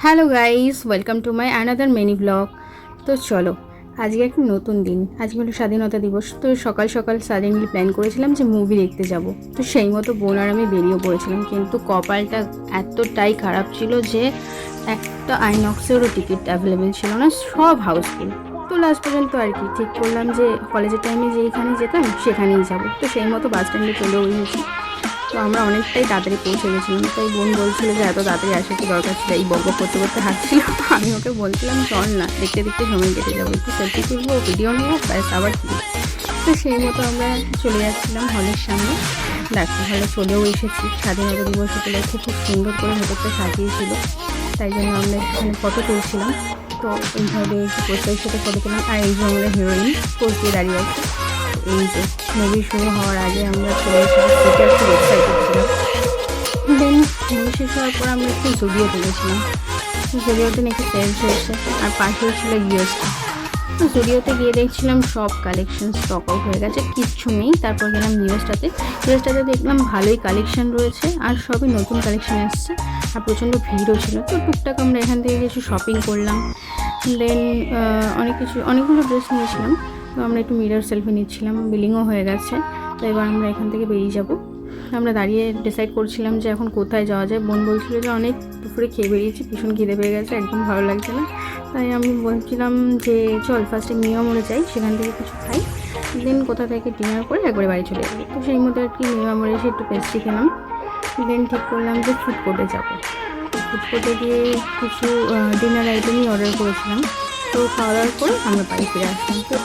Hello guys, welcome to my another mini blog. তো চলো, আজকে একটা নতুন দিন। আজকে হলো স্বাধীনতা দিবস। তো সকাল সকাল সাডেনলি প্ল্যান করেছিলাম যে মুভি দেখতে যাব। তো সেই মতো বোন আর আমি বেরিয়ে পড়েছিলাম, কিন্তু কপালটা এতটাই খারাপ ছিল যে একটা আইনক্সেরও টিকিট অ্যাভেলেবেল ছিল না, সব হাউসফুল। তো লাস্ট পর্যন্ত আর কি ঠিক করলাম যে কলেজের টাইমে যেইখানে যেতাম সেখানেই যাব। তো সেই মতো বাস স্ট্যান্ডে চলেও এসেছি। তো আমরা অনেকটাই তাড়াতাড়ি পৌঁছে গেছিলাম, তাই বোন বলছিল যে এত তাড়াতাড়ি আসার কি দরকার ছিল, এই বকবক করতে করতে হাঁটছিল। আমি ওকে বলছিলাম চল না, দেখতে দেখতে সময় কেটে যাবো, একটু সেলফি তুলবো, ভিডিও নেবো, ব্যাস আবার কি। তো সেই মতো আমরা চলে যাচ্ছিলাম হলের সামনে। দেখো, হলে চলেও এসেছি। স্বাধীনতা দিবস উপলক্ষে খুব সুন্দর করে ভেতরটা সাজিয়েছিল, তাই জন্য আমরা এখানে ফটো তুলছিলাম। তো এইভাবে পোস্টারের সাথে ফটো তুললাম। আর এই যে আমাদের হিরোইন পোস্ট দিয়ে দাঁড়িয়ে আছে। এই যে মুভি শুরু হওয়ার আগে আমরা চলে এসেছি, সেটা খুব এক্সাইটেড ছিলাম। দেন মুভি শেষ হওয়ার পর আমরা একটু জুডিওতে গেছিলাম। জুডিওতে নাকি সেলস হয়েছে, আর পাশেও ছিল ইউএসটা। তো জুডিওতে গিয়ে দেখছিলাম সব কালেকশন স্টক আউট হয়ে গেছে, কিচ্ছু নেই। তারপর গেলাম ইউএসটাতে। ইউএসটাতে দেখলাম ভালোই কালেকশন রয়েছে, আর সবই নতুন কালেকশন এসছে, আর প্রচণ্ড ভিড়ও ছিল। তো টুকটাক আমরা এখান থেকে কিছু শপিং করলাম। দেন অনেকগুলো ড্রেস নিয়েছিলাম। তো আমরা একটু মিরর সেলফি নিচ্ছিলাম, বিলিংও হয়ে গেছে। তো এবার আমরা এখান থেকে বেরিয়ে যাব। আমরা দাঁড়িয়ে ডিসাইড করছিলাম যে এখন কোথায় যাওয়া যায়। বোন বলছিল যে অনেক দুপুরে খেয়ে বেরিয়েছি, ভীষণ খিদে পেয়ে গেছে, একদম ভালো লাগছে না। তাই আমি বলছিলাম যে চল ফার্স্টে মিয়ামরে যাই, সেখান থেকে কিছু খাই, দেন কোথা থেকে ডিনার করে একবারে বাড়ি চলে যাবো। তো সেই মতো আর কি মিয়ামরে এসে একটু পেস্ট্রি খেলাম। দেন ঠিক করলাম যে ফুড কোর্টে যাবো। ফুড কোর্টে গিয়ে কিছু ডিনার আইটেমই অর্ডার করেছিলাম। তো খাওয়া দাওয়ার করে আমরা বাড়ি ফিরে আসলাম। তো